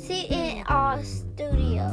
sit in our studio.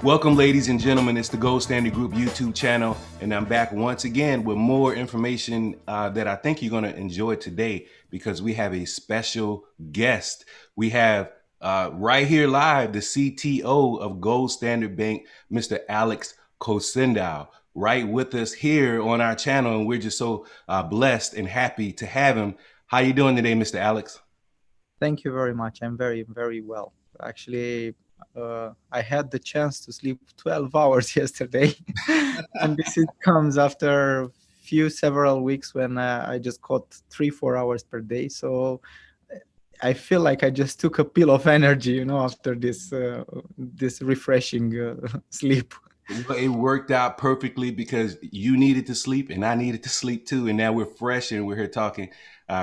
Welcome, ladies and gentlemen. It's the Gold Standard Group YouTube channel, and I'm back once again with more information that I think you're going to enjoy today because we have a special guest. We have right here live the CTO of Gold Standard Bank, Mr. Alex Kosendow, right with us here on our channel, and we're just so blessed and happy to have him. How you doing today, Mr. Alex? Thank you very much. I'm very, very well. Actually, I had the chance to sleep 12 hours yesterday, and this comes after several weeks when I just caught 3-4 hours per day. So I feel like I just took a pill of energy, after this refreshing sleep. Well, it worked out perfectly because you needed to sleep and I needed to sleep too. And now we're fresh and we're here talking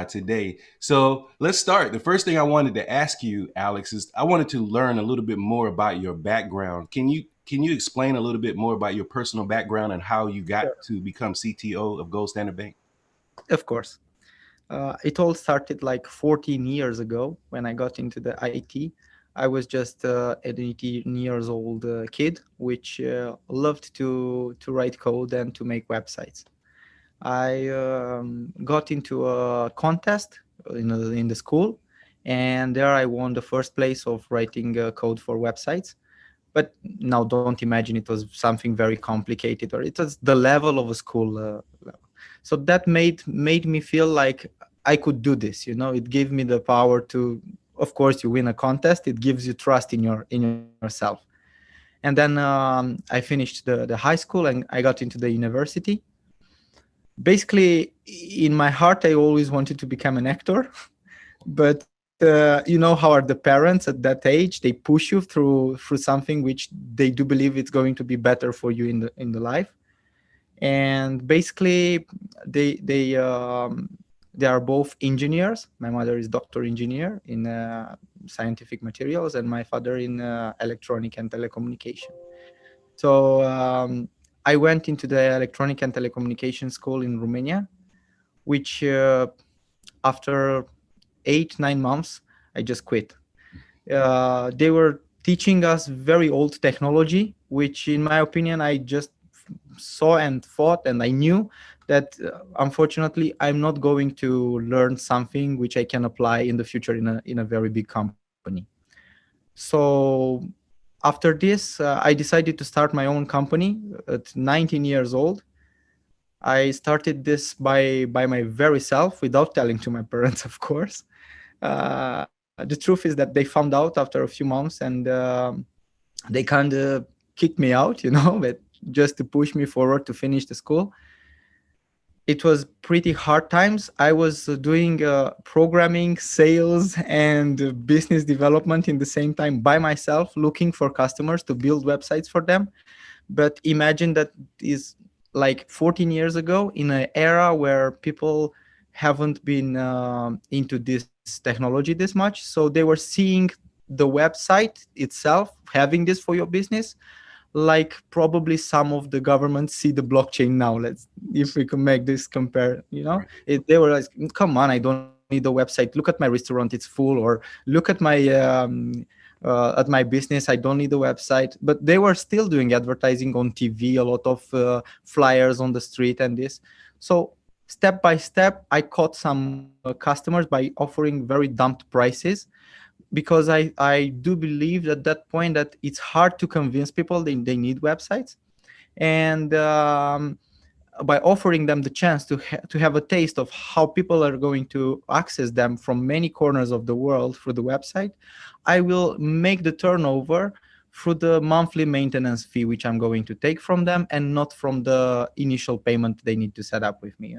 today. So let's start. The first thing I wanted to ask you, Alex, is I wanted to learn a little bit more about your background. Can you explain a little bit more about your personal background and how you got to become CTO of Gold Standard Bank? Of course. It all started like 14 years ago when I got into the IT. I was just an 18 years old kid, which loved to write code and to make websites. I got into a contest in the school, and there I won the first place of writing code for websites. But now don't imagine it was something very complicated, or it was the level of a school level. So that made me feel like I could do this. It gave me the power to. Of course, you win a contest. It gives you trust in yourself. And then I finished the high school and I got into the university. Basically, in my heart, I always wanted to become an actor, but how are the parents at that age? They push you through something which they do believe it's going to be better for you in the life. And basically, they are both engineers. My mother is doctor engineer in scientific materials, and my father in electronic and telecommunication. So I went into the electronic and telecommunication school in Romania, which after 8-9 months, I just quit. They were teaching us very old technology, which in my opinion, I just saw and thought, and I knew that unfortunately I'm not going to learn something which I can apply in the future in a very big company. So after this, I decided to start my own company at 19 years old. I started this by my very self, without telling to my parents, of course. The truth is that they found out after a few months, and they kind of kicked me out, but just to push me forward to finish the school. It was pretty hard times. I was doing programming, sales, and business development in the same time by myself, looking for customers to build websites for them. But imagine that is like 14 years ago, in an era where people haven't been into this technology this much. So they were seeing the website itself, having this for your business, like probably some of the governments see the blockchain now. If we can make this compare, they were like, come on, I don't need the website. Look at my restaurant, it's full. Or look at my business, I don't need the website. But they were still doing advertising on TV, a lot of flyers on the street and this. So step by step, I caught some customers by offering very dumped prices, because I do believe at that point that it's hard to convince people they need websites. And by offering them the chance to have a taste of how people are going to access them from many corners of the world through the website, I will make the turnover through the monthly maintenance fee which I'm going to take from them, and not from the initial payment they need to set up with me,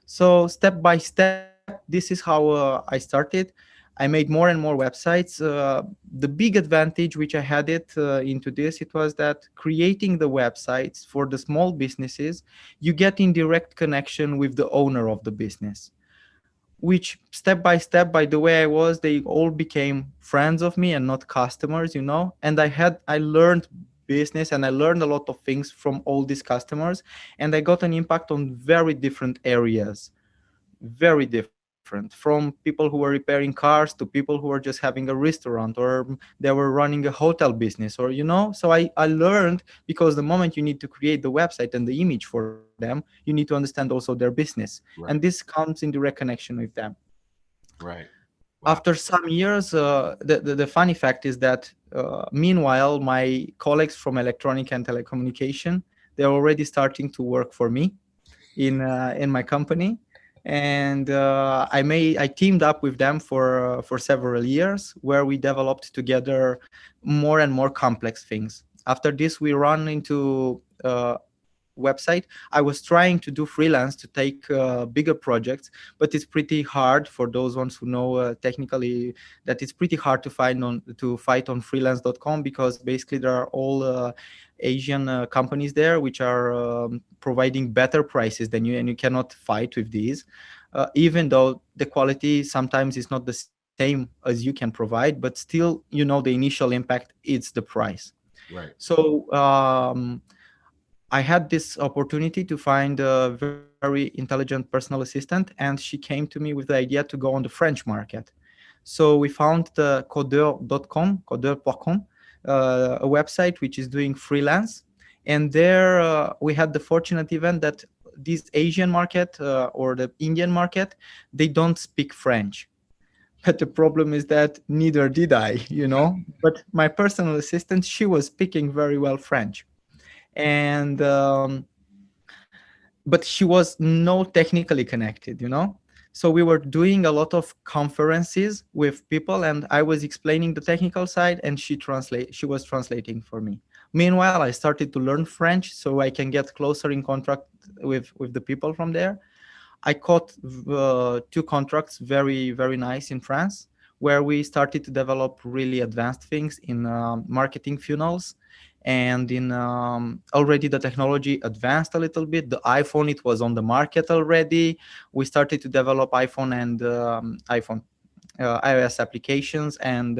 So step by step, this is how I started. I made more and more websites. The big advantage which I had into this, it was that creating the websites for the small businesses, you get in direct connection with the owner of the business, which step by step, by the way I was, they all became friends of me and not customers, And I learned business, and I learned a lot of things from all these customers, and I got an impact on very different areas, very different, from people who were repairing cars to people who were just having a restaurant, or they were running a hotel business, or so I learned, because the moment you need to create the website and the image for them, you need to understand also their business, and this Right. comes in direct connection with them. Right. Wow. After some years, the funny fact is that meanwhile my colleagues from electronic and telecommunication, they're already starting to work for me in my company, and I teamed up with them for several years, where we developed together more and more complex things. After this, we run into website. I was trying to do freelance to take bigger projects, but it's pretty hard for those ones who know technically, that it's pretty hard to fight on freelance.com, because basically there are all Asian companies there which are providing better prices than you, and you cannot fight with these, even though the quality sometimes is not the same as you can provide, but still, the initial impact, it's the price. Right. So I had this opportunity to find a very intelligent personal assistant, and she came to me with the idea to go on the French market. So we found the codeur.com, a website which is doing freelance. And there we had the fortunate event that this Asian market or the Indian market, they don't speak French. But the problem is that neither did I, But my personal assistant, she was speaking very well French. And but she was no technically connected, so we were doing a lot of conferences with people, and I was explaining the technical side, and she was translating for me. Meanwhile, I started to learn French so I can get closer in contact with the people from there. I caught two contracts, very, very nice, in France, where we started to develop really advanced things in marketing funnels. And in already the technology advanced a little bit. The iPhone, it was on the market already. We started to develop iPhone and iOS applications and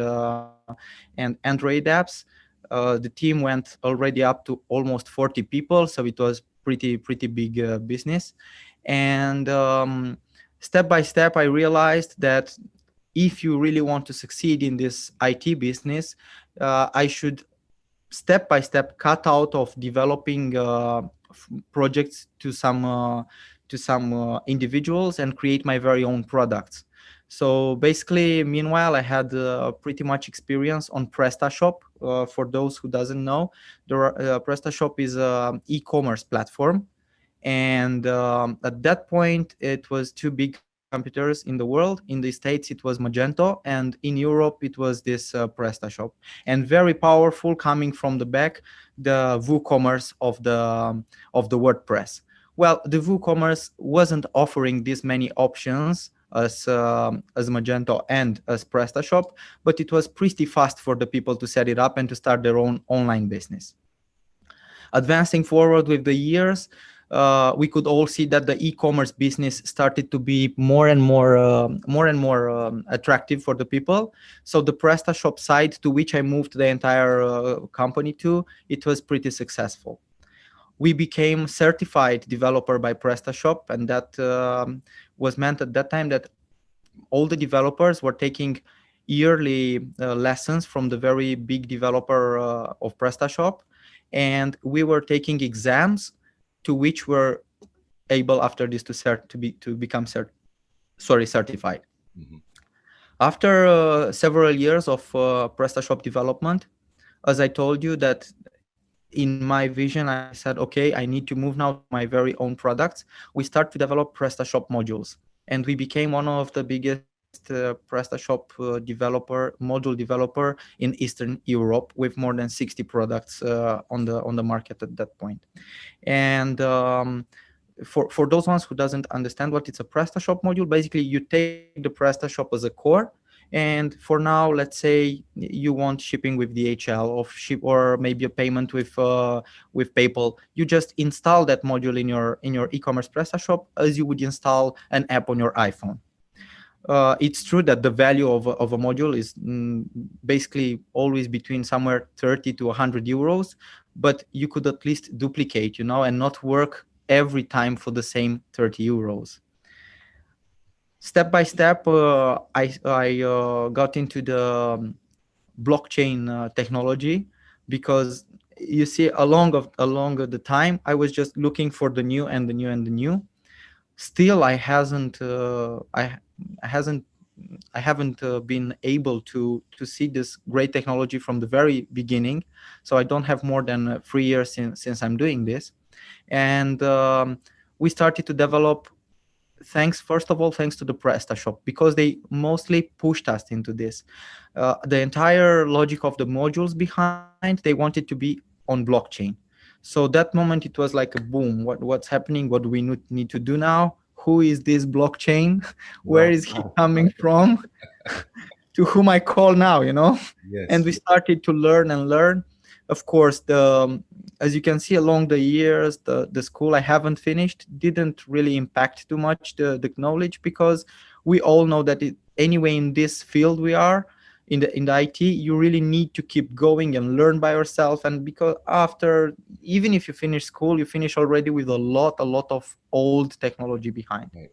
Android apps. The team went already up to almost 40 people, so it was pretty big business. And step by step, I realized that if you really want to succeed in this IT business, I should step by step cut out of developing projects to some individuals, and create my very own products. So basically, meanwhile, I had pretty much experience on PrestaShop. For those who doesn't know, PrestaShop is an e-commerce platform, and at that point it was two big competitors in the world. In the States it was Magento, and in Europe it was this PrestaShop. And very powerful, coming from the back, the WooCommerce of the WordPress. Well, the WooCommerce wasn't offering this many options as Magento and as PrestaShop, but it was pretty fast for the people to set it up and to start their own online business. Advancing forward with the years, we could all see that the e-commerce business started to be more and more attractive for the people. So the PrestaShop side, to which I moved the entire company to, it was pretty successful. We became certified developer by PrestaShop, and that was meant at that time that all the developers were taking yearly lessons from the very big developer of PrestaShop, and we were taking exams to which were able after this to become certified. Mhm. After several years of PrestaShop development, as I told you, that in my vision, I said, okay, I need to move now to my very own products. We start to develop PrestaShop modules, and we became one of the biggest PrestaShop module developer in Eastern Europe, with more than 60 products on the market at that point. And for those ones who doesn't understand what it's a PrestaShop module, basically you take the PrestaShop as a core, and for now, let's say you want shipping with DHL or ship, or maybe a payment with PayPal. You just install that module in your e-commerce PrestaShop as you would install an app on your iPhone. It's true that the value of a module is basically always between somewhere 30 to 100 euros, but you could at least duplicate, and not work every time for the same 30 euros. Step by step, I got into the blockchain technology, because you see, along the time, I was just looking for the new and the new and the new. Still, I haven't been able to see this great technology from the very beginning. So I don't have more than 3 years since I'm doing this, and we started to develop. First of all, thanks to the PrestaShop, because they mostly pushed us into this. The entire logic of the modules behind, they wanted to be on blockchain. So that moment, it was like a boom. What's happening? What do we need to do now? Who is this blockchain? Where Right. is he coming from? To whom I call now, And Yes. we started to learn and learn. Of course, as you can see along the years, the school I haven't finished didn't really impact too much the knowledge, because we all know that anyway, in this field we are in the IT, you really need to keep going and learn by yourself. And because after, even if you finish school, you finish already with a lot of old technology behind. Right.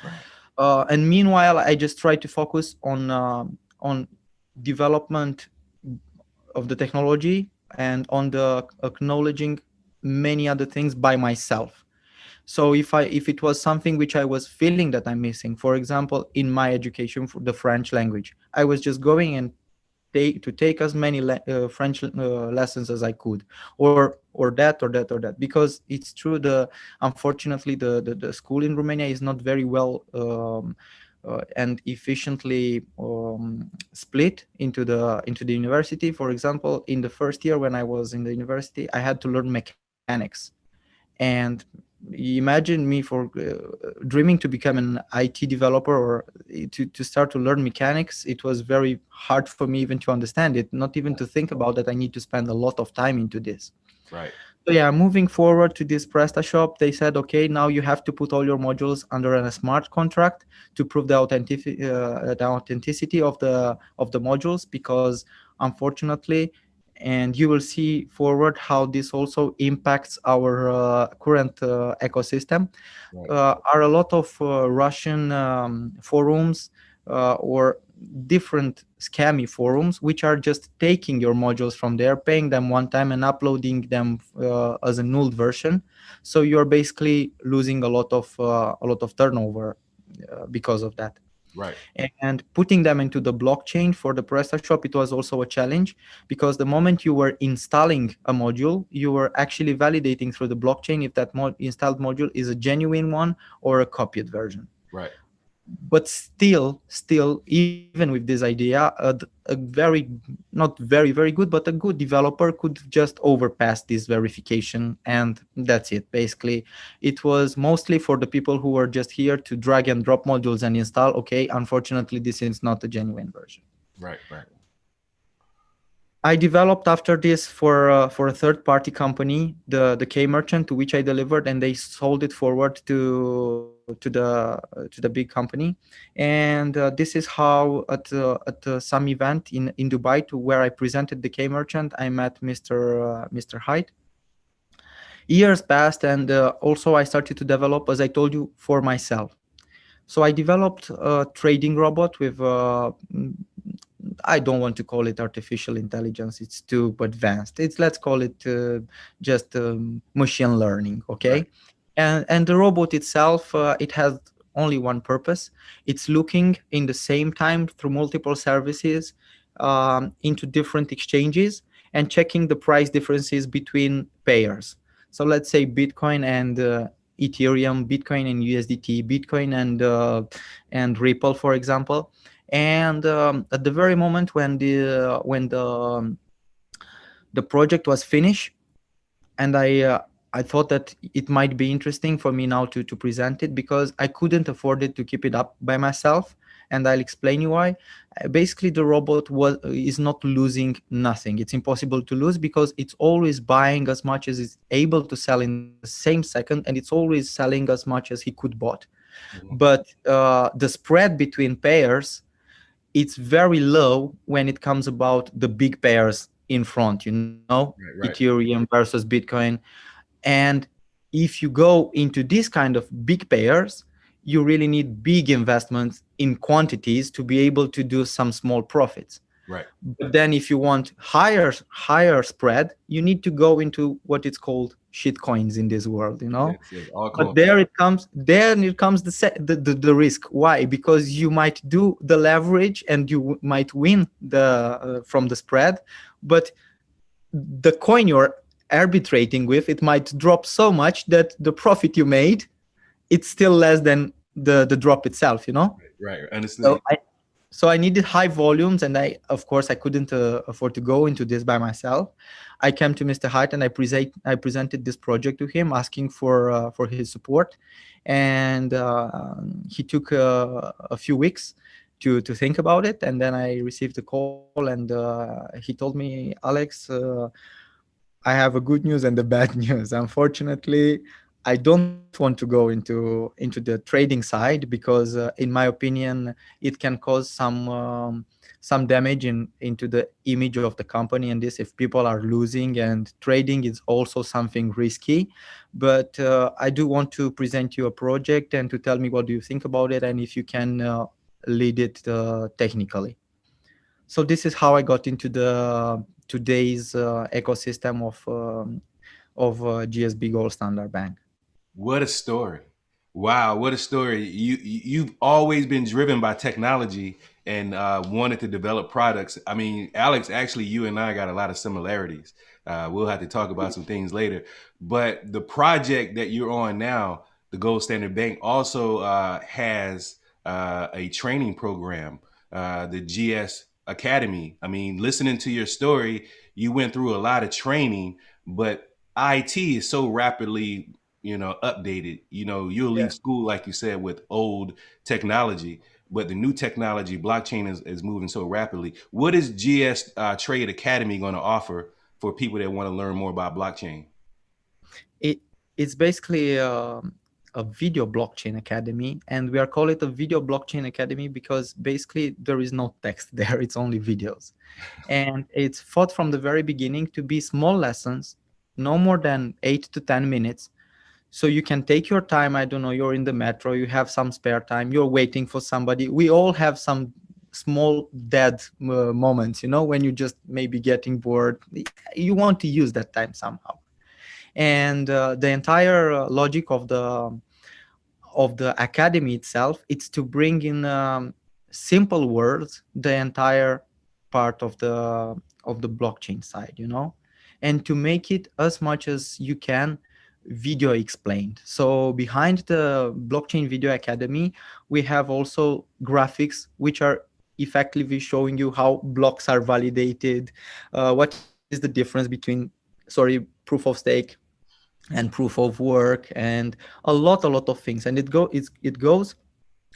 Right. And meanwhile, I just try to focus on development of the technology, and on the acknowledging many other things by myself. So if it was something which I was feeling that I'm missing, for example, in my education for the French language, I was just going and take as many French lessons as I could, or that, because it's true, unfortunately the school in Romania is not very well and efficiently split into the university. For example, in the first year when I was in the university, I had to learn mechanics, and imagine me for dreaming to become an IT developer, or to start to learn mechanics. It was very hard for me even to understand it, not even to think about that I need to spend a lot of time into this. Right. So yeah, moving forward to this PrestaShop, they said, okay, now you have to put all your modules under a smart contract to prove the authenticity of the modules, because unfortunately, and you will see forward how this also impacts our current ecosystem, Right. are a lot of Russian forums or different scammy forums, which are just taking your modules from there, paying them one time, and uploading them as a null version. So you're basically losing a lot of turnover because of that. Right. And putting them into the blockchain for the PrestaShop, it was also a challenge, because the moment you were installing a module, you were actually validating through the blockchain if that installed module is a genuine one or a copied version. Right. But still, even with this idea, a very, not very good, but a good developer could just overpass this verification, and that's it. Basically, it was mostly for the people who were just here to drag and drop modules and install. Okay, unfortunately, this is not a genuine version. Right. Right. I developed after this for a third party company, the K merchant, to which I delivered, and they sold it forward to the big company. And this is how at some event in Dubai, to where I presented the K merchant, I met Mr. Hyde. Years passed, and also I started to develop, as I told you, for myself. So I developed a trading robot with I don't want to call it artificial intelligence. It's too advanced. Let's call it just machine learning, Right. okay? And the robot itself, it has only one purpose. It's looking in the same time through multiple services into different exchanges, and checking the price differences between pairs. So let's say Bitcoin and Ethereum, Bitcoin and USDT, Bitcoin and Ripple, for example. And at the very moment when the project was finished, and I thought that it might be interesting for me now to present it, because I couldn't afford it to keep it up by myself, and I'll explain you why. Basically, the robot is not losing nothing. It's impossible to lose because it's always buying as much as it's able to sell in the same second, and it's always selling as much as he could bought. Mhm. But the spread between pairs, it's very low when it comes about the big pairs in front, Right, right, Ethereum versus Bitcoin. And if you go into this kind of big pairs, you really need big investments in quantities to be able to do some small profits. right. But then if you want higher spread, you need to go into what it's called shit coins in this world. Yes, yes. All But cool. then it comes the risk. Why? Because you might do the leverage and you might win from the spread, but the coin you're arbitrating with, it might drop so much that the profit you made, it's still less than the drop itself. Right, right. Understood. So I needed high volumes, and of course I couldn't afford to go into this by myself. I came to Mr. Height and I presented this project to him, asking for his support, and he took a few weeks to think about it, and then I received a call, and he told me, Alex, I have a good news and the bad news. Unfortunately, I don't want to go into the trading side because, in my opinion, it can cause some damage into the image of the company. And this, if people are losing, and trading is also something risky. But I do want to present you a project and to tell me what do you think about it, and if you can lead it technically. So this is how I got into the today's ecosystem of GSB Gold Standard Bank. What a story. Wow, what a story. You've always been driven by technology and wanted to develop products. I mean, Alex, actually, you and I got a lot of similarities. We'll have to talk about some things later. But the project that you're on now, the Gold Standard Bank, also has a training program, the GS Academy. I mean, listening to your story, you went through a lot of training, but IT is so rapidly updated. You'll leave school, like you said, with old technology, but the new technology, blockchain, is moving so rapidly. What is GS Trade Academy going to offer for people that want to learn more about blockchain? It it's basically a video blockchain academy, and we are call it a video blockchain academy because basically there is no text there; it's only videos, and it's thought from the very beginning to be small lessons, no more than 8 to 10 minutes. So you can take your time. I don't know, you're in the metro, you have some spare time, you're waiting for somebody. We all have some small dead moments, when you just maybe getting bored. You want to use that time somehow. And the entire logic of the academy itself, it's to bring in simple words the entire part of the blockchain side, and to make it as much as you can video explained. So behind the blockchain video academy, we have also graphics which are effectively showing you how blocks are validated, what is the difference between, proof of stake and proof of work, and a lot of things. And it goes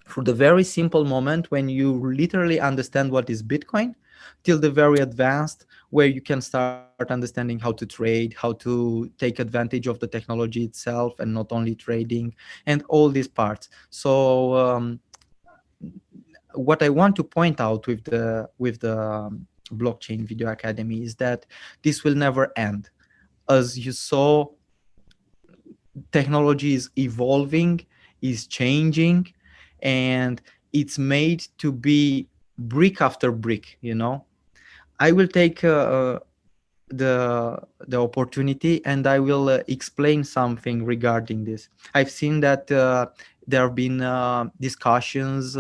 for the very simple moment when you literally understand what is Bitcoin, till the very advanced, where you can start understanding how to trade, how to take advantage of the technology itself, and not only trading, and all these parts. So what I want to point out with the blockchain video academy is that this will never end. As you saw, technology is evolving, is changing, and it's made to be brick after brick. I will take the opportunity, and I will explain something regarding this. I've seen that there have been discussions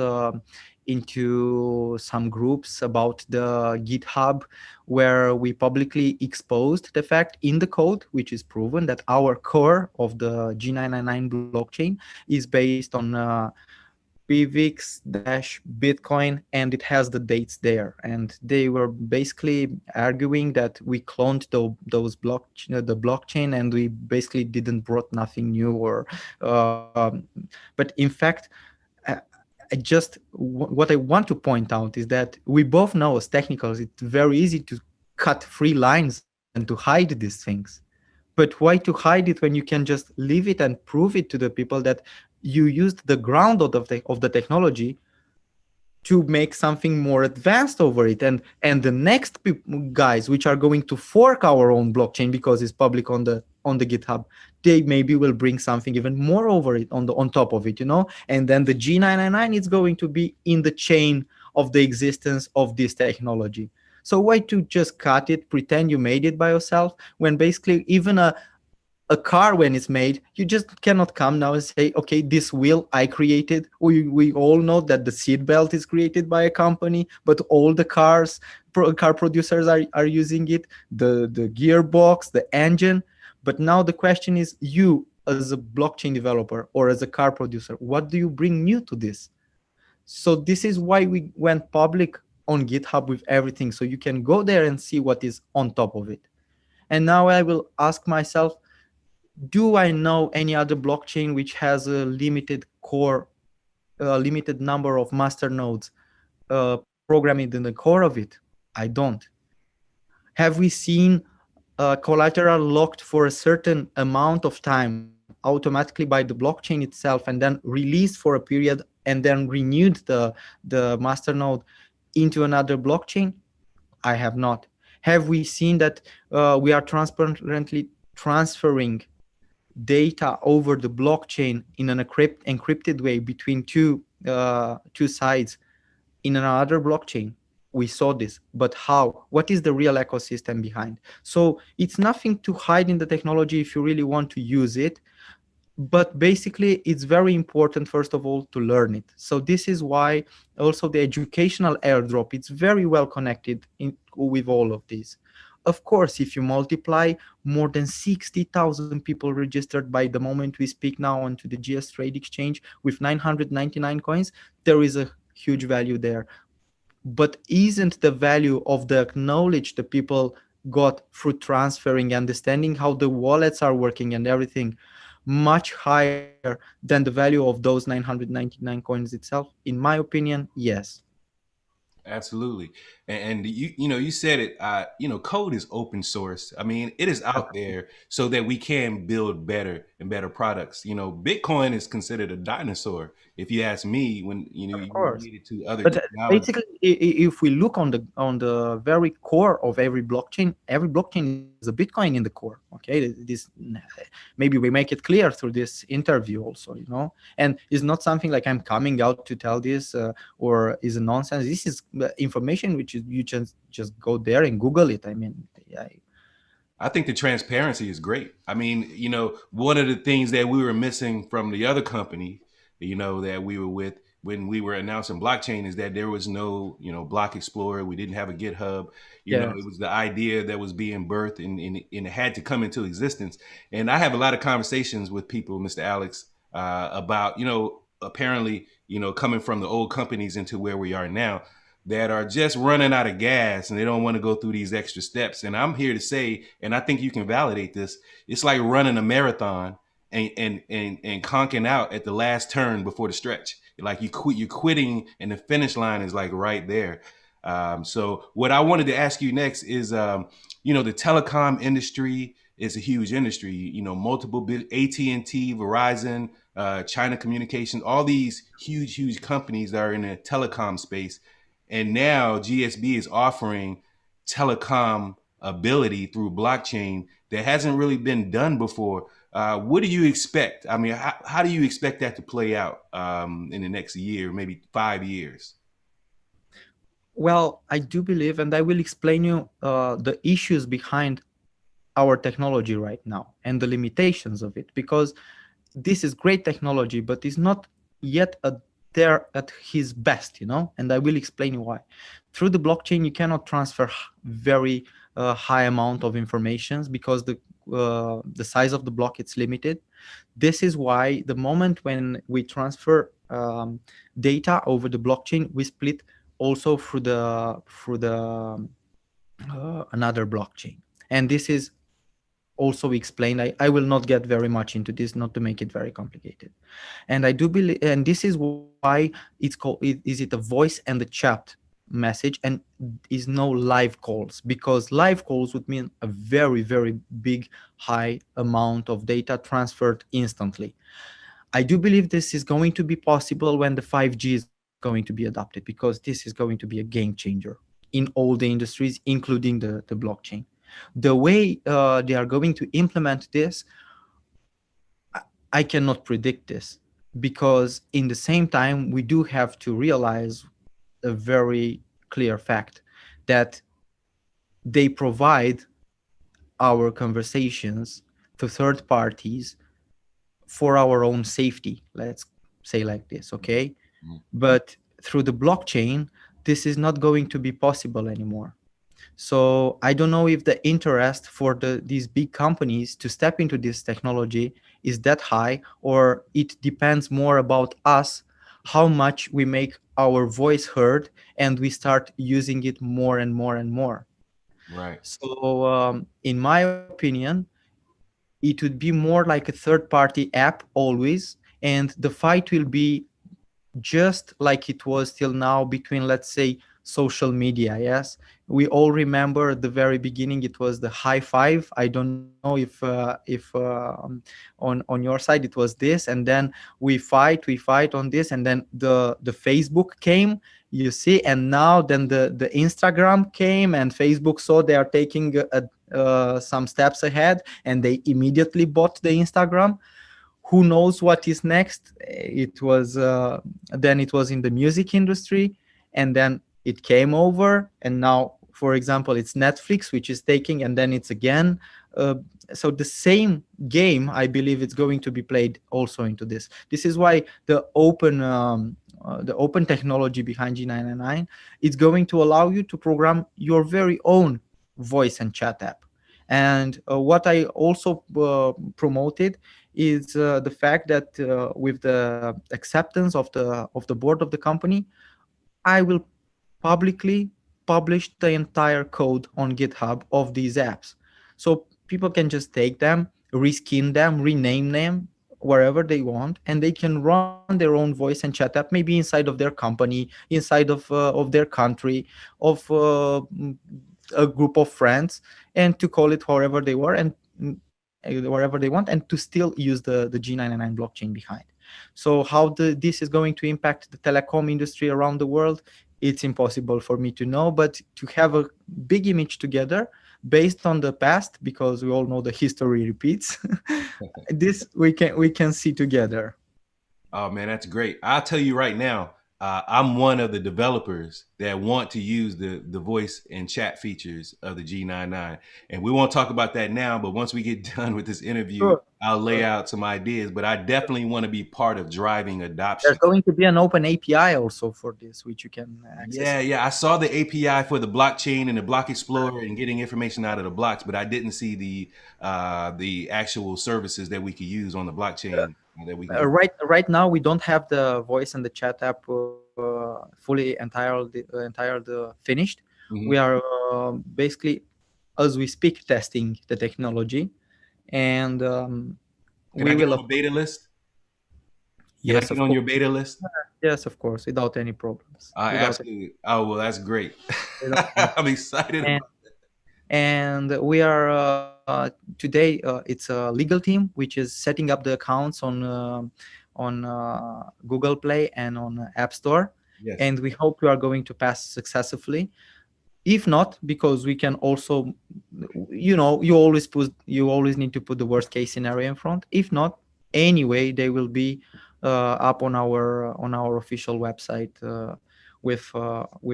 into some groups about the GitHub, where we publicly exposed the fact in the code, which is proven, that our core of the G999 blockchain is based on PVX-Bitcoin, and it has the dates there. And they were basically arguing that we cloned the blockchain, and we basically didn't brought nothing new. Or, but in fact, uh, what I want to point out is that we both know as technicals, it's very easy to cut 3 lines and to hide these things. But why to hide it when you can just leave it and prove it to the people that you used the ground of the technology to make something more advanced over it, and the next guys which are going to fork our own blockchain because it's public on the GitHub, they maybe will bring something even more over it on top of it, and then the G999 is going to be in the chain of the existence of this technology. So why to just cut it, pretend you made it by yourself, when basically even a car, when it's made, you just cannot come now and say, okay, this wheel I created. We all know that the seat belt is created by a company, but all the car producers are using it, the gearbox, the engine. But now the question is, you as a blockchain developer or as a car producer, what do you bring new to this? So this is why we went public on GitHub with everything, so you can go there and see what is on top of it. And now I will ask myself, do I know any other blockchain which has a limited core, limited number of master nodes programmed in the core of it? I don't. Have we seen collateral locked for a certain amount of time automatically by the blockchain itself, and then released for a period and then renewed the master node into another blockchain? I have not. Have we seen that we are transparently transferring data over the blockchain in an encrypted way between two sides in another blockchain? We saw this, but how? What is the real ecosystem behind? So it's nothing to hide in the technology if you really want to use it. But basically, it's very important, first of all, to learn it. So this is why also the educational airdrop, it's very well connected with all of this. Of course, if you multiply more than 60,000 people registered by the moment we speak now onto the GS Trade Exchange with 999 coins, there is a huge value there. But isn't the value of the knowledge the people got through transferring, understanding how the wallets are working and everything, much higher than the value of those 999 coins itself? In my opinion, yes. Absolutely. And you said it, code is open source. I mean, it is out there so that we can build better and better products. Bitcoin is considered a dinosaur, if you ask me, when, Of you course. relate it to other But technologies. basically, if we look on the very core of every blockchain is a Bitcoin in the core. Okay, this maybe we make it clear through this interview also, and it's not something like I'm coming out to tell this or is a nonsense. This is information which you just go there and Google it. I mean, I think the transparency is great. I mean, one of the things that we were missing from the other company, that we were with when we were announcing blockchain is that there was no, block explorer. We didn't have a GitHub. It yes, was the idea that was being birthed and it had to come into existence. And I have a lot of conversations with people, Mr. Alex, about, apparently, coming from the old companies into where we are now, that are just running out of gas and they don't want to go through these extra steps. And I'm here to say, and I think you can validate this, it's like running a marathon and conking out at the last turn before the stretch. Like you're quitting and the finish line is like right there. So what I wanted to ask you next is, the telecom industry is a huge industry. Multiple AT&T, Verizon, China Communications, all these huge companies that are in the telecom space. And now GSB is offering telecom ability through blockchain that hasn't really been done before. What do you expect? I mean, how do you expect that to play out in the next year, maybe 5 years? well, I do believe, and I will explain you the issues behind our technology right now and the limitations of it, because this is great technology, but it's not yet a there at his best, and I will explain you why. Through the blockchain, you cannot transfer very high amount of informations because the size of the block it's limited. This is why the moment when we transfer data over the blockchain, we split also through the another blockchain. And this is also explained. I will not get very much into this, not to make it very complicated. And I do believe, and this is why it's called, is it a voice and the chat message, and is no live calls, because live calls would mean a very, very big, high amount of data transferred instantly. I do believe this is going to be possible when the 5G is going to be adopted, because this is going to be a game changer in all the industries, including the blockchain. The way they are going to implement this, I cannot predict this, because in the same time, we do have to realize a very clear fact that they provide our conversations to third parties for our own safety. Let's say like this, okay? Mhm. But through the blockchain, this is not going to be possible anymore. So I don't know if the interest for these big companies to step into this technology is that high, or it depends more about us, how much we make our voice heard and we start using it more and more and more. Right. So in my opinion, it would be more like a third party app always, and the fight will be just like it was till now between, let's say, social media. Yes, we all remember at the very beginning it was the high five. I don't know if on your side it was this, and then we fight on this, and then the Facebook came, you see, and now then the Instagram came, and Facebook saw they are taking some steps ahead, and they immediately bought the Instagram. Who knows what is next? It was then it was in the music industry, and then it came over, and now, for example, it's Netflix which is taking, and then it's again. uh, so the same game, I believe, it's going to be played also into this. This is why the open technology behind G999, it's going to allow you to program your very own voice and chat app. And what I also promoted is the fact that with the acceptance of the board of the company, I will publicly publish the entire code on GitHub of these apps. So people can just take them, reskin them, rename them wherever they want, and they can run their own voice and chat app, maybe inside of their company, inside of their country, of a group of friends, and to call it wherever they were, and wherever they want, and to still use the G999 blockchain behind. So how this is going to impact the telecom industry around the world, it's impossible for me to know, but to have a big image together based on the past, because we all know the history repeats, this we can see together. Oh man, that's great. I'll tell you right now, I'm one of the developers that want to use the voice and chat features of the G99. And we won't talk about that now, but once we get done with this interview, Sure, I'll lay sure. out some ideas. But I definitely want to be part of driving There's adoption. going to be an open API also for this, which you can access. Yeah, yeah. I saw the API for the blockchain and the block explorer and getting information out of the blocks, but I didn't see the actual services that we could use on the blockchain that we can. Right now we don't have the voice and the chat app fully entirely finished. We Mhm. are basically, as we speak, testing the technology, and Can I we get will, on the beta list? Can I yes, get of on course, your beta list? yes, of course, without any problems, Absolutely. Oh, well, that's great. without any, I'm excited and about we are today it's a legal team which is setting up the accounts on Google Play and on App Store, yes. and we hope we are going to pass successfully. If not, because we can also, you always need to put the worst case scenario in front. If not, anyway, they will be up on our official website with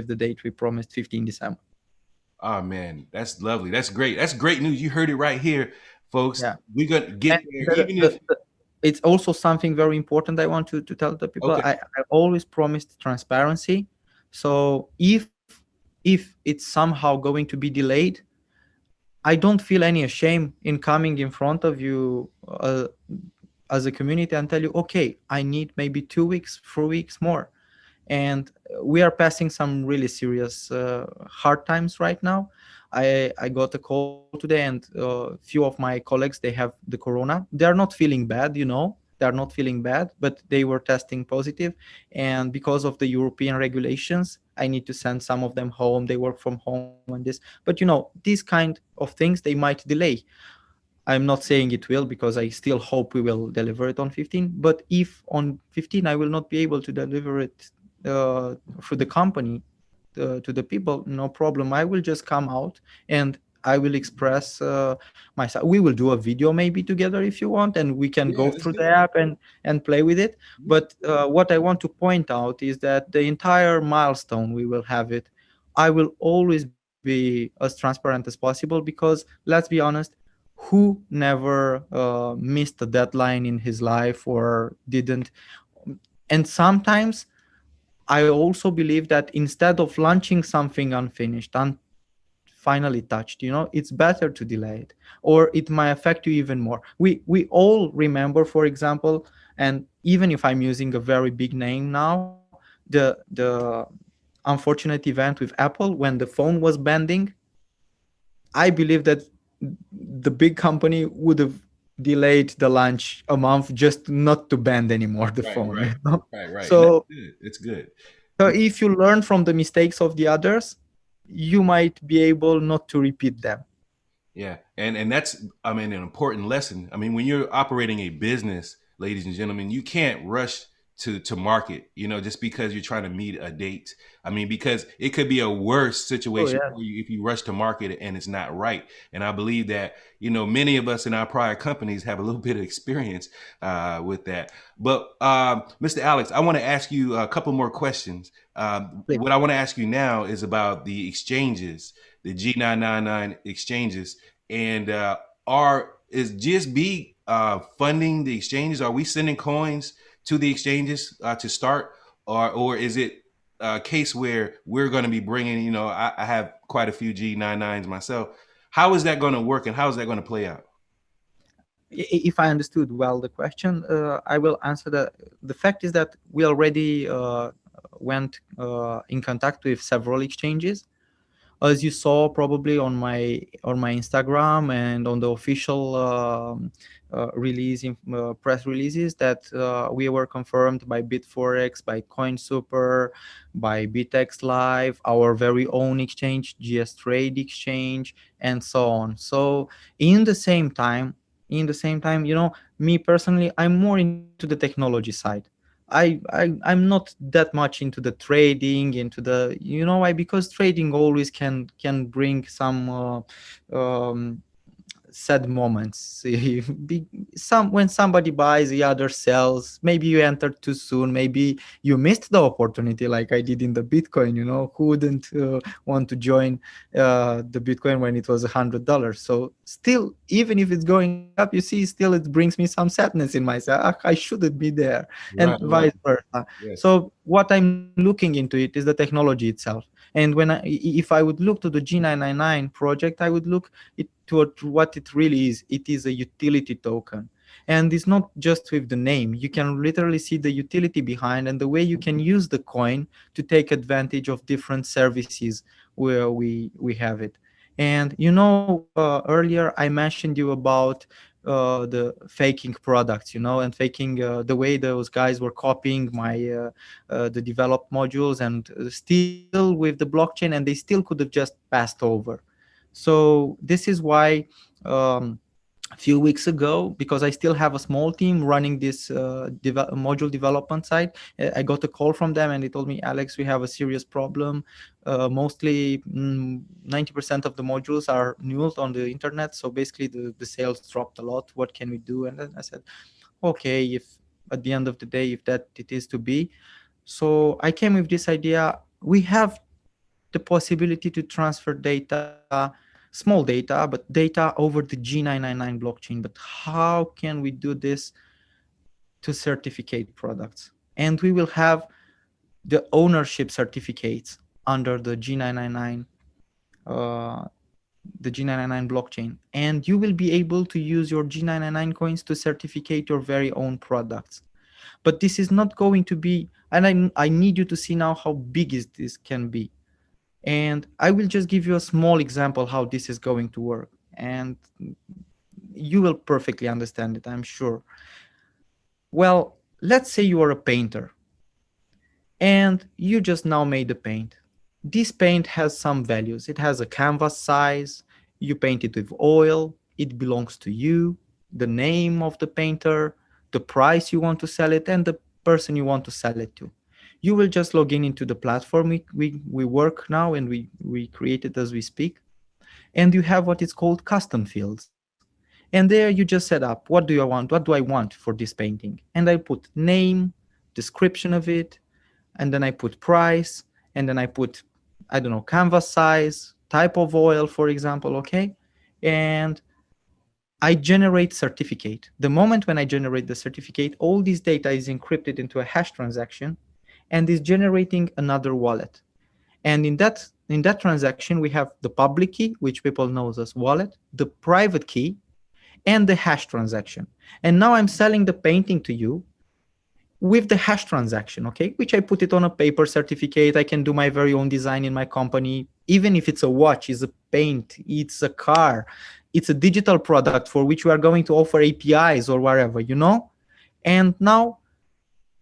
the date we promised, 15 December. Oh man, that's lovely. That's great. That's great news. You heard it right here, folks. Yeah. We're gonna And get there, even if. it's also something very important I want to tell the people. Okay. I always promised transparency. So if it's somehow going to be delayed, I don't feel any shame in coming in front of you as a community and tell you, okay, I need maybe 2 weeks, 4 weeks more. And we are passing some really serious hard times right now. I got a call today, and few of my colleagues, they have the corona. They are not feeling bad, they are not feeling bad, but they were testing positive. And because of the European regulations, I need to send some of them home. They work from home and this, but these kind of things, they might delay. I'm not saying it will, because I still hope we will deliver it on 15. But if on 15 I will not be able to deliver it through the company to the people, no problem. I will just come out and I will express myself. We will do a video maybe together if you want, and we can Yeah, go that's through the good. app and play with it. But what I want to point out is that the entire milestone we will have it. I will always be as transparent as possible, because let's be honest, who never missed a deadline in his life or didn't? And sometimes I also believe that instead of launching something unfinished, finally touched, it's better to delay it, or it might affect you even more. We all remember, for example, and even if I'm using a very big name now, the unfortunate event with Apple when the phone was bending. I believe that the big company would have delayed the launch a month just not to bend anymore the Right, phone, right, right. And that's So, good. It's good. if you learn from the mistakes of the others, you might be able not to repeat them. Yeah, and that's, I mean, an important lesson. I mean, when you're operating a business, ladies and gentlemen, you can't rush to market. Just because you're trying to meet a date. I mean, because it could be a worse Oh situation yeah. for you if you rush to market and it's not right. And I believe that many of us in our prior companies have a little bit of experience with that. But Mr. Alex, I want to ask you a couple more questions. Please. What I want to ask you now is about the exchanges, the G999 exchanges. And is GSB funding the exchanges? Are we sending coins to the exchanges to start, or is it a case where we're going to be bringing? I have quite a few G99s myself. How is that going to work, and how is that going to play out? If I understood well the question, I will answer that. The fact is that we already went in contact with several exchanges, as you saw probably on my Instagram and on the official press releases, that we were confirmed by Bitforex, by CoinSuper, by BitX Live, our very own exchange, GS Trade Exchange, and so on. So in the same time, me personally, I'm more into the technology side. I'm not that much into the trading, into the, why? Because trading always can bring some sad moments. When somebody buys, the other sells. Maybe you entered too soon. Maybe you missed the opportunity, like I did in the Bitcoin. Who wouldn't want to join the Bitcoin when it was $100? So still, even if it's going up, you see, still it brings me some sadness in myself. "Ah, I shouldn't be there," and Right, vice right. versa. Yes. So what I'm looking into it is the technology itself. And if I would look to the G999 project, I would look to what it really is. It is a utility token. And it's not just with the name. You can literally see the utility behind and the way you can use the coin to take advantage of different services where we have it. And earlier I mentioned you about the faking products, and faking the way those guys were copying the developed modules, and still with the blockchain, and they still could have just passed over. So this is why a few weeks ago, because I still have a small team running this module development side, I got a call from them and they told me, "Alex, we have a serious problem. Mostly 90% of the modules are nulled on the internet. So basically the sales dropped a lot. What can we do?" And then I said, okay, if at the end of the day, if that it is to be. So I came with this idea. We have the possibility to transfer data, small data, but data over the G999 blockchain. But how can we do this to certificate products. And we will have the ownership certificates under uh, the G999 blockchain. And you will be able to use your G999 coins to certificate your very own products. But this is not going to be, and I need you to see now how big is this can be. And I will just give you a small example how this is going to work. And you will perfectly understand it, I'm sure. Well, let's say you are a painter and you just now made a paint. This paint has some values. It has a canvas size, you paint it with oil, it belongs to you, the name of the painter, the price you want to sell it, and the person you want to sell it to. You will just log in into the platform we work now, and we create it as we speak. And you have what is called custom fields. And there you just set up, what do you want? What do I want for this painting? And I put name, description of it, and then I put price, and then I put, I don't know, canvas size, type of oil, for example, okay? And I generate certificate. The moment when I generate the certificate, all this data is encrypted into a hash transaction and is generating another wallet. And in that transaction, we have the public key, which people knows as wallet, the private key, and the hash transaction. And now I'm selling the painting to you with the hash transaction, okay, which I put it on a paper certificate. I can do my very own design in my company, even if it's a watch, it's a paint, it's a car, it's a digital product for which we are going to offer APIs or wherever, you know. And now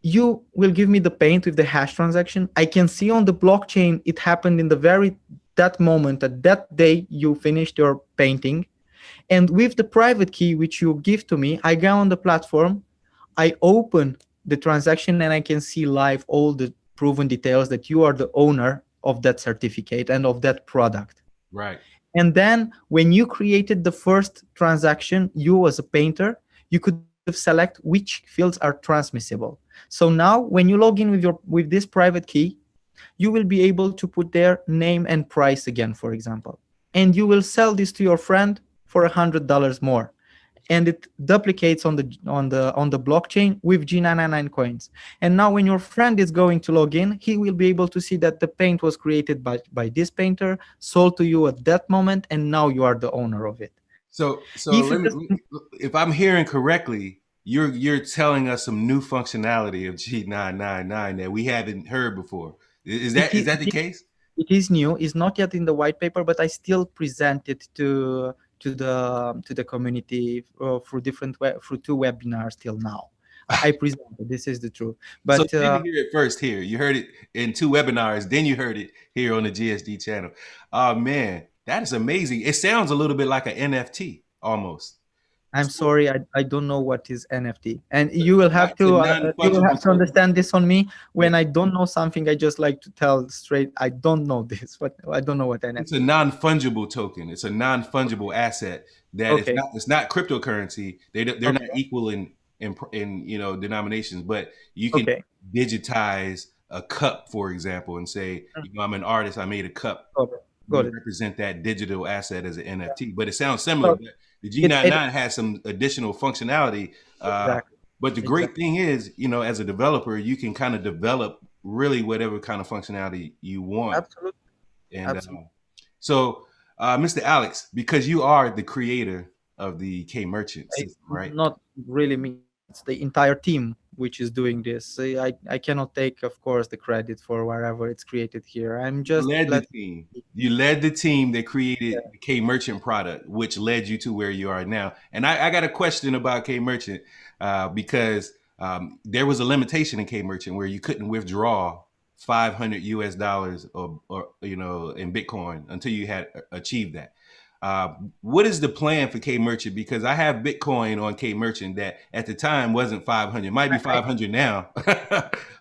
you will give me the paint with the hash transaction. I can see on the blockchain it happened in the very that moment, at that day you finished your painting. And with the private key which you give to me, I go on the platform, I open the transaction, and I can see live all the proven details that you are the owner of that certificate and of that product. Right. And then when you created the first transaction, you as a painter, you could have select which fields are transmissible. So now when you log in with this private key, you will be able to put their name and price again, for example. And you will sell this to your friend for $100 more. And it duplicates on the blockchain with G999 coins. And now when your friend is going to log in, he will be able to see that the paint was created by this painter, sold to you at that moment, and now you are the owner of it. So If you let just, me, if I'm hearing correctly, you're telling us some new functionality of G999 that we haven't heard before. Is it that is, is that the case? it is new. It's not yet in the white paper, but I still present it to the community through two webinars till now. I present it. This is the truth. So But you didn't hear it first here. You heard it in two webinars, then you heard it here on the GSD channel. Oh man, that is amazing. It sounds a little bit like an NFT almost. I'm So sorry, I don't know what is NFT, and you will have it's a to non-fungible token. understand this on me. Yeah. When I don't know something, I just like to tell straight. I don't know this, but I don't know what It's a NFT. non-fungible token. It's a non-fungible asset that Okay, it's not cryptocurrency. They're not okay, equal in denominations, but you can okay. digitize a cup, for example, and say, Mm, I'm an artist, I made a cup. got it. Got We it. represent that digital asset as an Yeah. NFT. But it sounds similar. Well, But the it G99 has some additional functionality. exactly, But the great exactly. thing is, as a developer, you can kind of develop really whatever kind of functionality you want. Absolutely, And absolutely. so, Mr. Alex, because you are the creator of the K Merchant It's system, right? not really me. It's the entire team which is doing this. I cannot take, of course, the credit for wherever it's created here. I'm You just led the let. team. You led the team that created Yeah. the K Merchant product, which led you to where you are now. And I got a question about K Merchant because there was a limitation in K Merchant where you couldn't withdraw 500 US dollars or in Bitcoin until you had achieved that. What is the plan for K Merchant? Because I have Bitcoin on K Merchant that at the time wasn't 500, might be I, 500 now,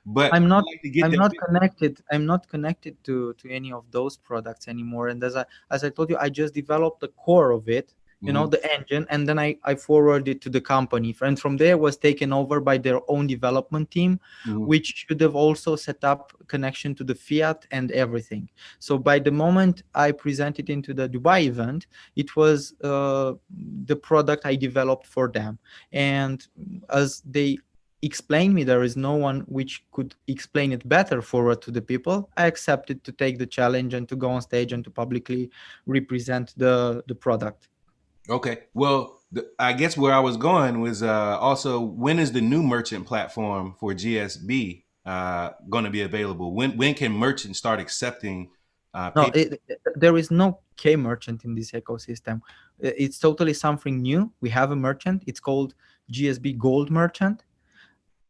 but I'm I'd not like to get I'm that not Bitcoin. connected. I'm not connected to any of those products anymore. And as I told you, I just developed the core of it, Mhm. the engine, and then I forwarded it to the company. And from there was taken over by their own development team, Mhm. which should have also set up connection to the fiat and everything. So by the moment I presented into the Dubai event, it was the product I developed for them. And as they explain me, there is no one which could explain it better forward to the people, I accepted to take the challenge and to go on stage and to publicly represent the product. Okay. Well, I guess where I was going was also, when is the new merchant platform for GSB going to be available? When can merchants start accepting No, payments? there is no K merchant in this ecosystem. It's totally something new. We have a merchant. It's called GSB Gold Merchant.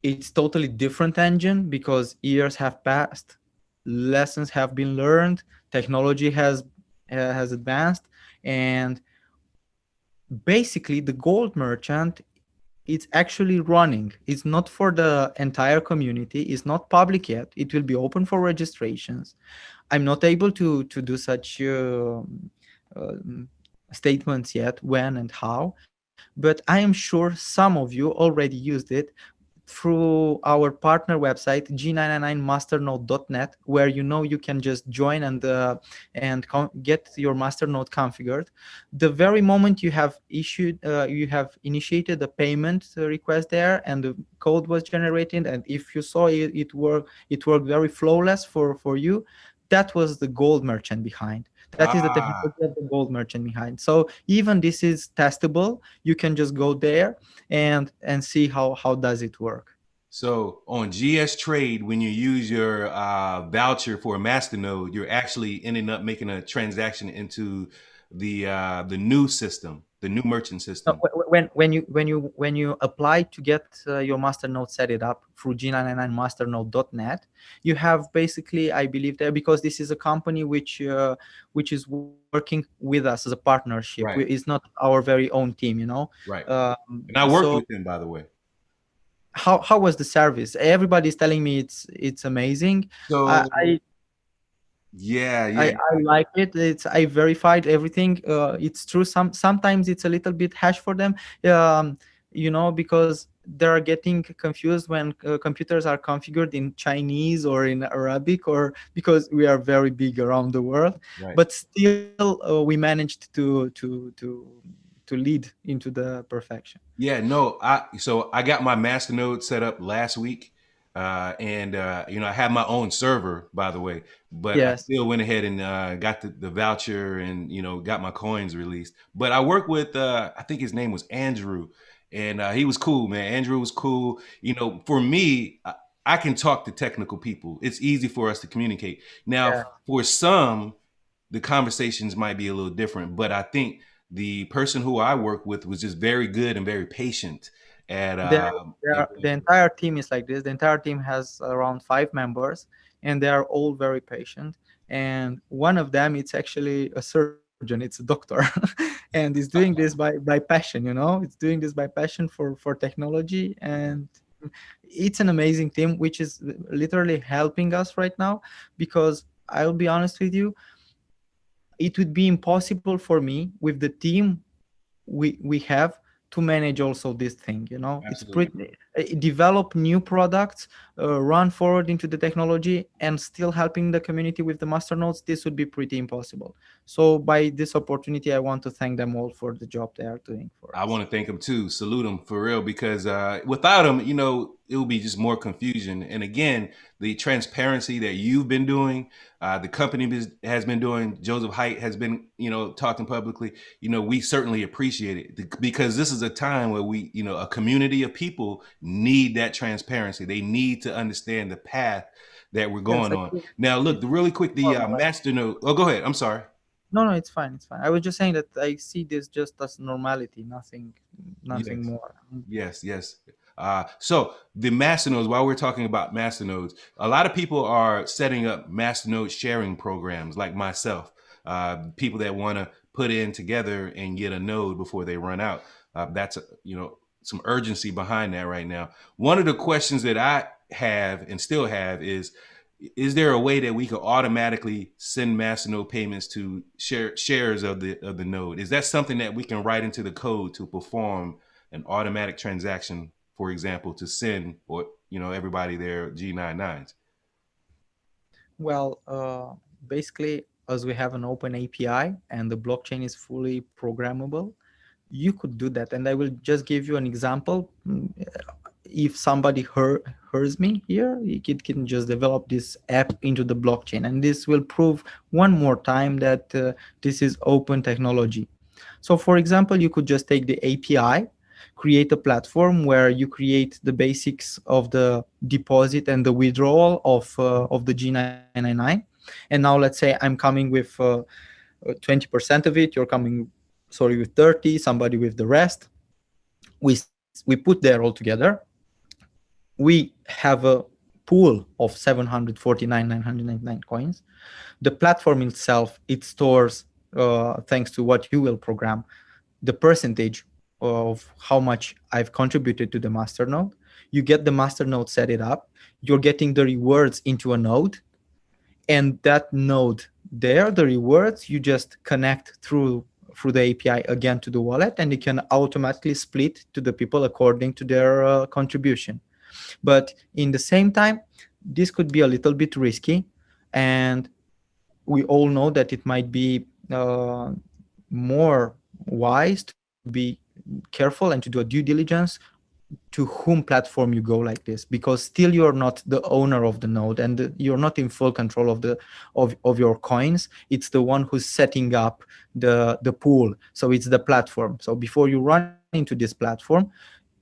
It's totally different engine because years have passed, lessons have been learned, technology has advanced, and basically the Gold Merchant, it's actually running. It's not for the entire community. It's not public yet. It will be open for registrations. I'm not able to do such um, statements yet, when and how, but I am sure some of you already used it through our partner website g999masternode.net, where you can just join and get your masternode configured. The very moment you have initiated a payment request there, and the code was generated, and if you saw it worked very flawless for you. That was the gold merchant behind. That is the Ah, technology of the gold merchant behind. So even this is testable. You can just go there and see how does it work. so on GS Trade, when you use your voucher for a masternode, you're actually ending up making a transaction into the new system, the new merchant No, system. when you apply to get your masternode set it up through g99masternode.net, you have basically, I believe, there, because this is a company which is working with us as a partnership. Right, It's not our very own team. right. And I worked So with them, by the way. how was the service? Everybody's telling me it's amazing. I, So I yeah, I, yeah, I like it. I verified everything. It's true. Sometimes it's a little bit hash for them, because they are getting confused when computers are configured in Chinese or in Arabic, or because we are very big around the world. right. But still, we managed to lead into the perfection. Yeah, no, I got my Masternode set up last week, and I have my own server, by the way, but I Yes. still went ahead and got the voucher and got my coins released. But I worked with I think his name was Andrew, and he was cool, man. Andrew was cool. For me, I can talk to technical people. It's easy for us to communicate. Now, Yeah. for some, the conversations might be a little different, but I think the person who I work with was just very good and very patient at There, the entire team is like this. The entire team has around 5 members, and they are all very patient. And one of them, it's actually a surgeon. It's a doctor, and he's doing this by passion. It's doing this by passion for technology, and it's an amazing team, which is literally helping us right now. Because I'll be honest with you, it would be impossible for me with the team we have to manage also this thing. It's absolutely. pretty develop new products, run forward into the technology, and still helping the community with the master nodes. This would be pretty impossible. So by this opportunity, I want to thank them all for the job they are doing for I us. want to thank him too. Salute him for real, because without him, it will be just more confusion. And again, the transparency that you've been doing, the company has been doing, Joseph Height has been, talking publicly. We certainly appreciate it, because this is a time where a community of people need that transparency. They need to understand the path that we're Yes, going I on. think Now, look, it's really quick, the normal. master node. Oh, go ahead. I'm sorry. No, it's fine. It's fine. I was just saying that I see this just as normality, nothing Yes. more. Yes, yes. So the masternodes, while we're talking about masternodes, a lot of people are setting up masternode sharing programs like myself. People that want to put in together and get a node before they run out. That's some urgency behind that right now. One of the questions that I have and still have is there a way that we could automatically send masternode payments to shares of the node? Is that something that we can write into the code to perform an automatic transaction, for example, to send or everybody their G99s? Well, basically, as we have an open API and the blockchain is fully programmable, you could do that. And I will just give you an example. if somebody hears me here, it can just develop this app into the blockchain, and this will prove one more time that this is open technology. So for example, you could just take the API, create a platform where you create the basics of the deposit and the withdrawal of the G999. And now let's say I'm coming with 20% of it, you're coming, sorry, with 30, somebody with the rest. We put there all together. We have a pool of 749,999 coins. The platform itself, it stores, thanks to what you will program, the percentage of how much I've contributed to the masternode. You get the masternode, set it up. You're getting the rewards into a node, and that node there, the rewards, you just connect through the API again to the wallet, and you can automatically split to the people according to their contribution. But in the same time, this could be a little bit risky, and we all know that it might be more wise to be careful and to do a due diligence to whom platform you go like this, because still you're not the owner of the node, and you're not in full control of the of your coins. It's the one who's setting up the pool, so it's the platform. So before you run into this platform,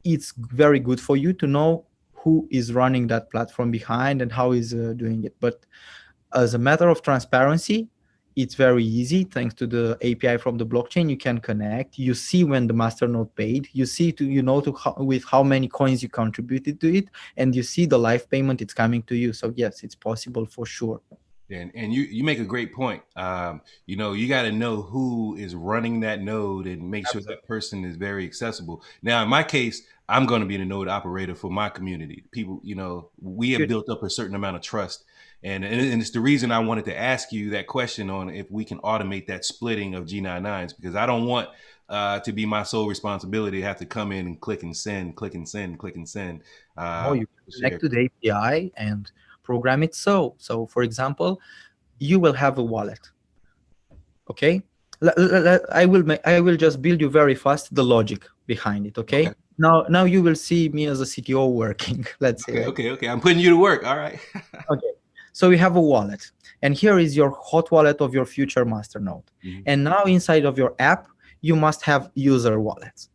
it's very good for you to know who is running that platform behind and how is doing it. But as a matter of transparency, it's very easy. Thanks to the API from the blockchain, you can connect. You see when the masternode paid. You see with how many coins you contributed to it, and you see the live payment. It's coming to you. So yes, it's possible for sure. And you make a great point. You got to know who is running that node and make sure that person is very accessible. Now, in my case, I'm going to be the node operator for my community. People, we have built up a certain amount of trust, and it's the reason I wanted to ask you that question on if we can automate that splitting of G99s, because I don't want to be my sole responsibility to have to come in and click and send, click and send, click and send. Oh, you can connect to the API and program it. So for example, you will have a wallet. Okay, I will just build you very fast the logic behind it. Okay. Now you will see me as a CTO working. Let's say. Okay. I'm putting you to work. All right. Okay. So we have a wallet, and here is your hot wallet of your future masternode. Mm-hmm. And now inside of your app, you must have user wallets.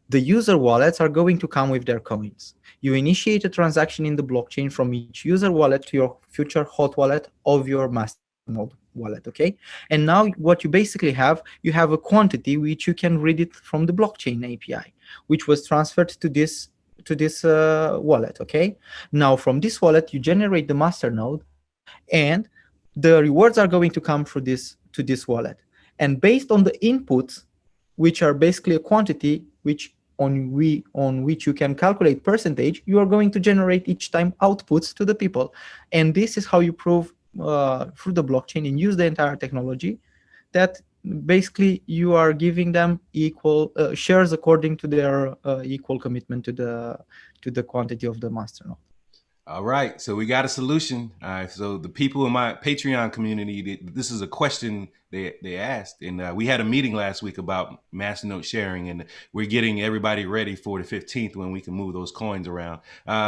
The user wallets are going to come with their coins. You initiate a transaction in the blockchain from each user wallet to your future hot wallet of your masternode wallet. Okay. And now what you basically have, you have a quantity which you can read it from the blockchain API, which was transferred to this wallet. Okay. Now from this wallet, you generate the masternode, and the rewards are going to come to this wallet. And based on the inputs, which are basically a quantity on which you can calculate percentage, you are going to generate each time outputs to the people. And this is how you prove through the blockchain and use the entire technology that basically you are giving them equal shares according to their equal commitment to the quantity of the masternode. All right, so we got a solution. All right, so the people in my Patreon community, this is a question they asked, and we had a meeting last week about masternode sharing, and we're getting everybody ready for the 15th when we can move those coins around.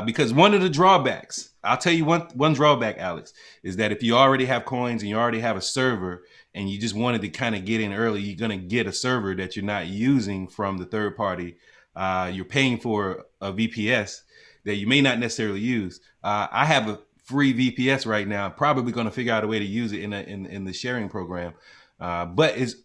Because one of the drawbacks, I'll tell you one drawback, Alex, is that if you already have coins and you already have a server and you just wanted to kind of get in early, you're going to get a server that you're not using from the third party. You're paying for a VPS that you may not necessarily use. I have a free VPS right now. Probably going to figure out a way to use it in the sharing program. But is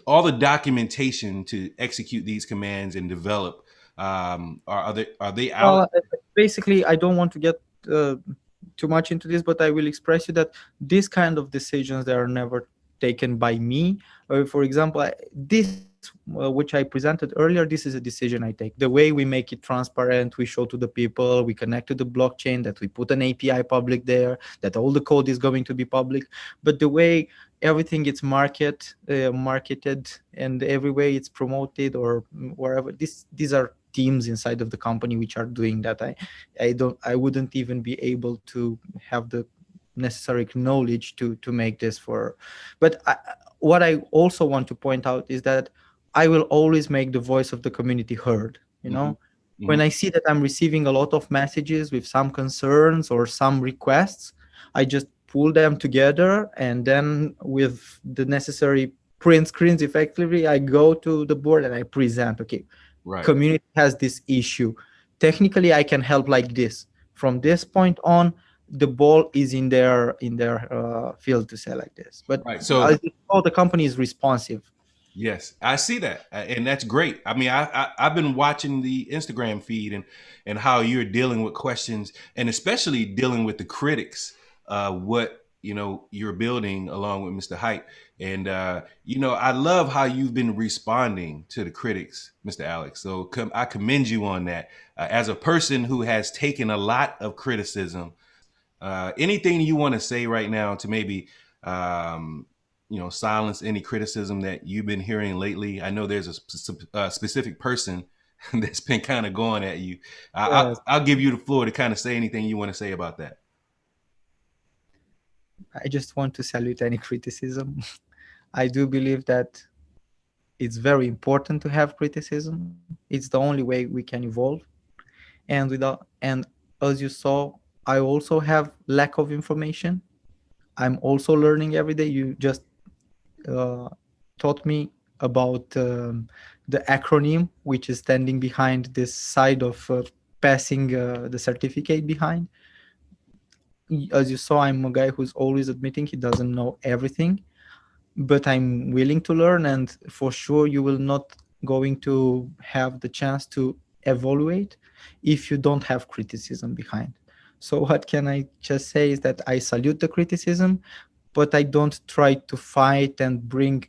all the documentation to execute these commands and develop are they out? Basically, I don't want to get too much into this, but I will express you that these kind of decisions, they are never taken by me. For example, this which I presented earlier, this is a decision I take. The way we make it transparent, we show to the people, we connect to the blockchain, that we put an API public there, that all the code is going to be public. But the way everything gets marketed, and every way it's promoted or wherever, these are teams inside of the company which are doing that. I wouldn't even be able to have the necessary knowledge to make this for. But what I also want to point out is that I will always make the voice of the community heard. When Hmm. I see that I'm receiving a lot of messages with some concerns or some requests, I just pull them together, and then with the necessary print screens effectively, I go to the board and I present, okay, Right. community has this issue. Technically, I can help like this. From this point on, the ball is in their field to say like this. But Right. So as you know, the company is responsive. yes, I see that, and that's great. I mean, I've been watching the Instagram feed and how you're dealing with questions, and especially dealing with the critics. What you're building along with Mr. Hype, and I love how you've been responding to the critics, Mr. Alex. So I commend you on that. As a person who has taken a lot of criticism, anything you want to say right now to maybe um, silence any criticism that you've been hearing lately? I know there's a specific person that's been kind of going at you. Yes, I'll give you the floor to kind of say anything you want to say about that. I just want to salute any criticism. I do believe that it's very important to have criticism. It's the only way we can evolve. And as you saw, I also have lack of information. I'm also learning every day. You just uh, taught me about the acronym which is standing behind this side of passing the certificate behind. As you saw, I'm a guy who's always admitting he doesn't know everything, but I'm willing to learn, and for sure you will not going to have the chance to evaluate if you don't have criticism behind. So what can I just say is that I salute the criticism, but I don't try to fight and bring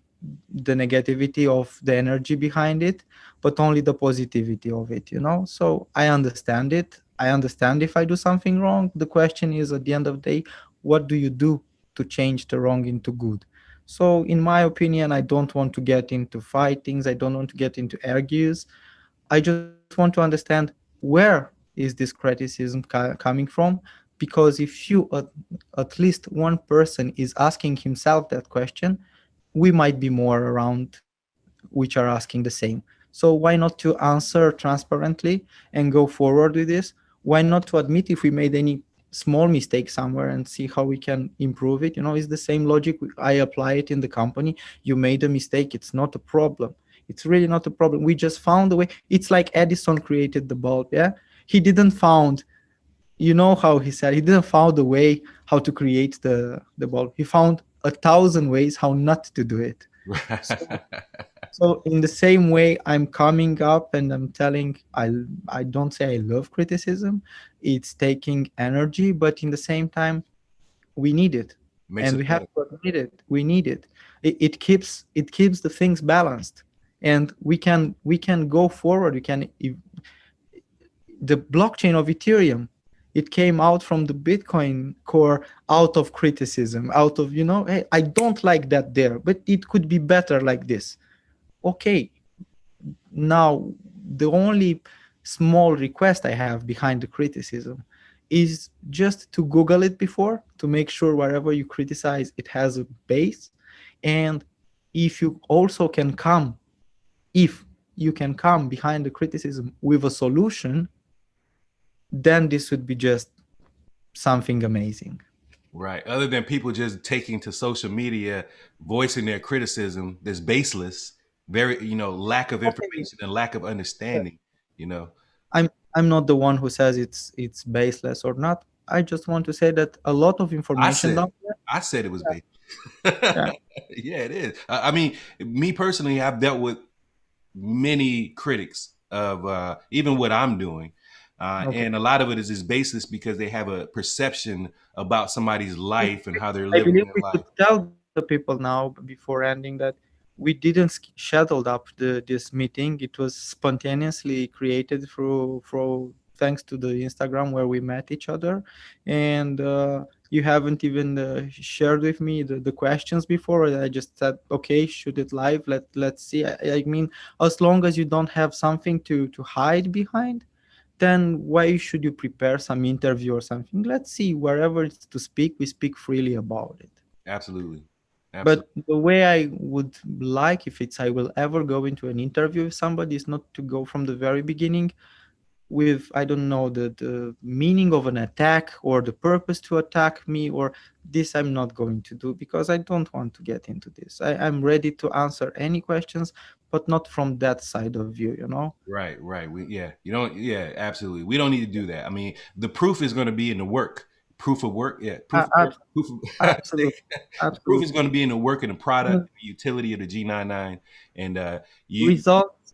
the negativity of the energy behind it, but only the positivity of it, you know? So I understand it. I understand if I do something wrong. The question is, at the end of the day, what do you do to change the wrong into good? So, in my opinion, I don't want to get into fightings. I don't want to get into argues. I just want to understand where is this criticism coming from, because if you at least one person is asking himself that question, we might be more around which are asking the same. So why not to answer transparently and go forward with this? Why not to admit if we made any small mistake somewhere and see how we can improve it? You know, it's the same logic. I apply it in the company. You made a mistake. It's not a problem. It's really not a problem. We just found a way. It's like Edison created the bulb. Yeah. He didn't found, you know how he said, he didn't found a way how to create the bulb. He found 1,000 ways how not to do it. So so in the same way, I'm coming up and I'm telling, I don't say I love criticism. It's taking energy, but in the same time, we need it, Makes and us we have better. to admit it. We need it. It keeps the things balanced, and we can go forward. We can the blockchain of Ethereum. It came out from the Bitcoin core out of criticism, out of, hey, I don't like that there, but it could be better like this. Okay, now the only small request I have behind the criticism is just to Google it before, to make sure wherever you criticize it has a base. And if you also can come, if you can come behind the criticism with a solution, then this would be just something amazing. Right. Other than people just taking to social media, voicing their criticism that's baseless, very, lack of Okay, information and lack of understanding, you know. I'm not the one who says it's baseless or not. I just want to say that a lot of I information said down it. I said it was there. basic. Yeah. Yeah, it is. I mean, me personally, I've dealt with many critics of even what I'm doing. Okay. And a lot of it is just baseless because they have a perception about somebody's life and how they're I living believe their we should life. tell the people now before ending that we didn't scheduled up this meeting. It was spontaneously created through thanks to the Instagram where we met each other, and you haven't even shared with me the questions before. I just said, okay, shoot it live. Let's see. I mean, as long as you don't have something to hide behind, then why should you prepare some interview or something? Let's see, wherever it's to speak, we speak freely about it. Absolutely. But Absolutely. the way I would like, if it's I will ever go into an interview with somebody, is not to go from the very beginning. with I don't know the meaning of an attack or the purpose to attack me, or this I'm not going to do because I don't want to get into this. I'm ready to answer any questions, but not from that side of view, you know. Right, right. You don't. Yeah, absolutely. We don't need to do that. I mean, the proof is going to be in the work. Proof of work. Yeah, proof of work. Proof of Absolutely, the proof is absolutely. going to be in the work and the product, Uh, the utility of the G99, and you.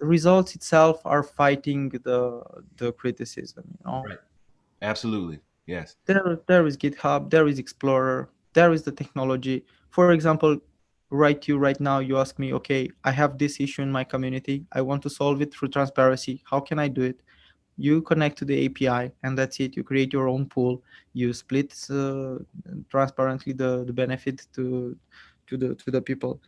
results itself are fighting the criticism, you know. Right. Absolutely. Yes. There is GitHub, there is Explorer, there is the technology. For example, right now you ask me, okay, I have this issue in my community, I want to solve it through transparency, how can I do it? You connect to the API and that's it. You create your own pool, you split transparently the benefit to the people.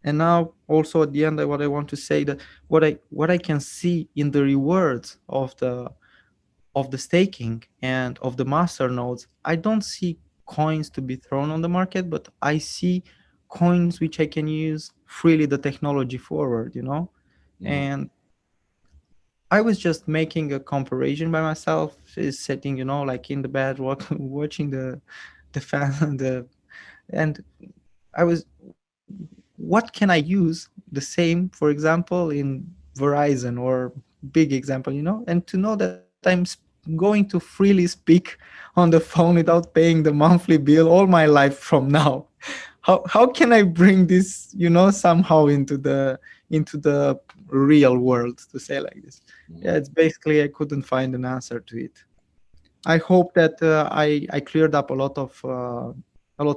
And now also at the end, what I want to say, that what I can see in the rewards of the staking and of the master nodes, I don't see coins to be thrown on the market, but I see coins which I can use freely the technology forward, you know. Mhm. And I was just making a comparison by myself, is sitting, you know, like in the bed, watching the fan, the and I was, what can I use the same, for example, in Verizon, or big example, you know, and to know that going to freely speak on the phone without paying the monthly bill all my life from now. How can I bring this, you know, somehow into the real world, to say like this? Mhm. Yeah, it's basically I couldn't find an answer to it. I hope that I cleared up a lot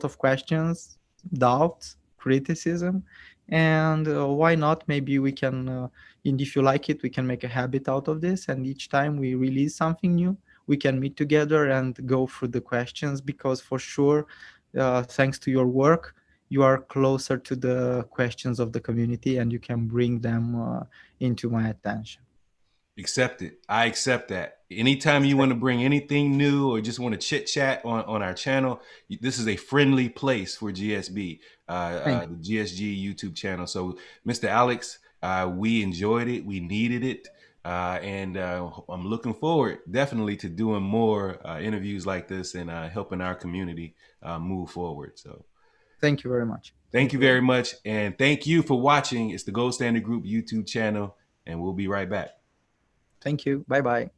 of questions, doubts, criticism, and why not? Maybe we can, and if you like it, we can make a habit out of this. And each time we release something new, we can meet together and go through the questions. Because for sure, thanks to your work, you are closer to the questions of the community, and you can bring them into my attention. Accept it. I accept that. Anytime you want to bring anything new or just want to chit chat on our channel, this is a friendly place for GSB, Thank the GSG YouTube channel. So, Mr. Alex, we enjoyed it. We needed it. And I'm looking forward definitely to doing more interviews like this and helping our community move forward. So, Thank you very much. thank Thank you you very very much. much. And thank you for watching. It's the Gold Standard Group YouTube channel. And we'll be right back. Thank you. Bye bye.